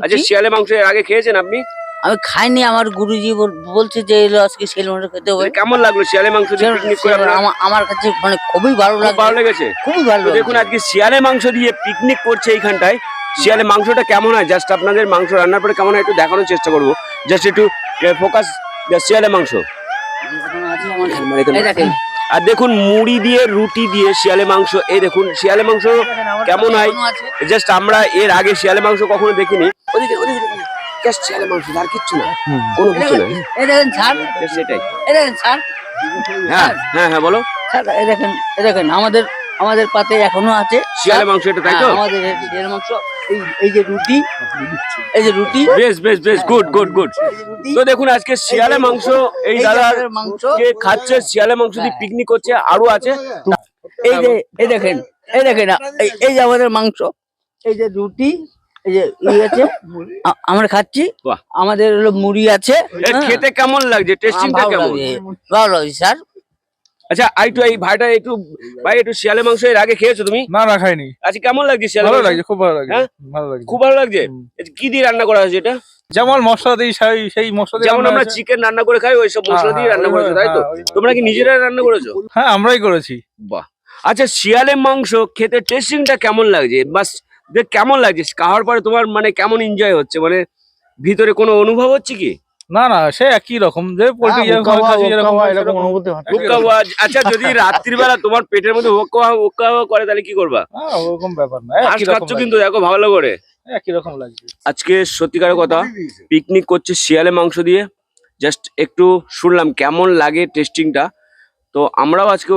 আচ্ছা শিয়ালে মাংস এর আগে খেয়েছেন আপনি? আমি খাইনি, আমার গুরুজি বলছে যে এলো আজকে শিয়ালে মাংস খেতে হবে। কেমন লাগলো শিয়ালে মাংস দিয়ে পিকনিক করে? আমার কাছে মানে খুবই ভালো লেগেছে, খুবই ভালো। তো দেখুন আজকে শিয়ালে মাংস দিয়ে পিকনিক করছে এইখানটায়। শিয়ালে মাংসটা কেমন হয় জাস্ট আপনাদের মাংস রান্নার পরে কেমন হয় একটু দেখানোর চেষ্টা করবো। জাস্ট একটু ফোকাস শিয়ালে মাংস। আর দেখুন মুড়ি দিয়ে রুটি দিয়ে শিয়ালে মাংস, এই দেখুন শিয়ালে মাংস কেমন হয় জাস্ট আমরা এর আগে শিয়ালে মাংস কখনো দেখিনি। ওদিকে জাস্ট শিয়ালে মাংস, আর কিচ্ছু না, কোনো কিছু না। এই দেখেন স্যার, সেটাই। এই দেখেন স্যার, হ্যাঁ হ্যাঁ হ্যাঁ বলো স্যার। এই দেখেন আমাদের পাতে এখনো আছে শিয়ালে মাংস, এটা তাই তো? আমাদের শিয়ালে মাংস। এই যে রুটি, এই যে রুটি, বেশ বেশ বেশ, গুড গুড গুড। তো দেখুন আজকে শিয়ালে মাংস এই দাদার মাংস খাচ্ছে, শিয়ালে মাংস দিয়ে পিকনিক করছে, আরো আছে। এই দেখেন এই যে আমাদের মাংস, এই যে রুটি, এই যে আছে আমরা খাচ্ছি। আমাদের হলো মুড়ি আছে। খেতে কেমন লাগছে? টেস্টিংটা কেমন? ভালো লাগছে স্যার। আচ্ছা এই ভাইটা একটু, ভাই একটু শিয়ালে মাংস এর আগে খেয়েছো তুমি? না খাইনি। আচ্ছা কেমন লাগছে শিয়ালে? ভালো লাগছে, খুব ভালো লাগছে। হ্যাঁ ভালো লাগছে, খুব ভালো লাগছে। কি দিয়ে রান্না করা হয়েছে এটা? যেমন মশলা দিই সেই মশলা দিয়ে, যেমন আমরা চিকেন রান্না করে খাই ওই সব মশলা দিয়ে রান্না করেছো তাই তো? তোমরা কি নিজেরা রান্না করেছো? হ্যাঁ আমরাই করেছি। বাহ। আচ্ছা শিয়ালে মাংস খেতে টেস্টিংটা কেমন লাগছে? বাস কেমন লাগছে খাওয়ার পরে তোমার, মানে কেমন এনজয় হচ্ছে, মানে ভিতরে কোনো অনুভব হচ্ছে কি? না সে একই রকম, যে পোল্ট্রি এরকম অনুভূতি হয়। আচ্ছা যদি রাত্রিবেলা তোমার পেটের মধ্যে হুক্কা করে তাহলে কি করবা? ওরকম ব্যাপার না, খাচ্ছ কিন্তু দেখো ভালো করে, একই রকম লাগছে। আজকে সত্যিকারের কথা পিকনিক করছে শিয়ালে মাংস দিয়ে। জাস্ট একটু শুনলাম কেমন লাগে টেস্টিংটা। তো আমরাও আজকে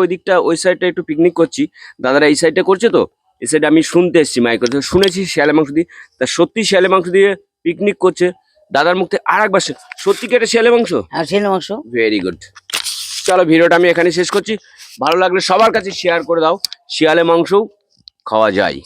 ওই সাইডটা একটু পিকনিক করছি, দাদারা এই সাইডটা করছে, তো এই সাইডে আমি শুনতে এসেছি, মাইক শুনেছি শিয়ালে মাংস দিয়ে। তা সত্যি শিয়ালে মাংস দিয়ে পিকনিক করছে দাদার মুখ থেকে আর একবার। সত্যি কি এটা শিয়ালে মাংস? হ্যাঁ শিয়ালে মাংস। Very good. চলো ভিডিওটা আমি এখানে শেষ করছি। ভালো লাগলে সবার কাছে শেয়ার করে দাও, শিয়ালে মাংসও খাওয়া যায়।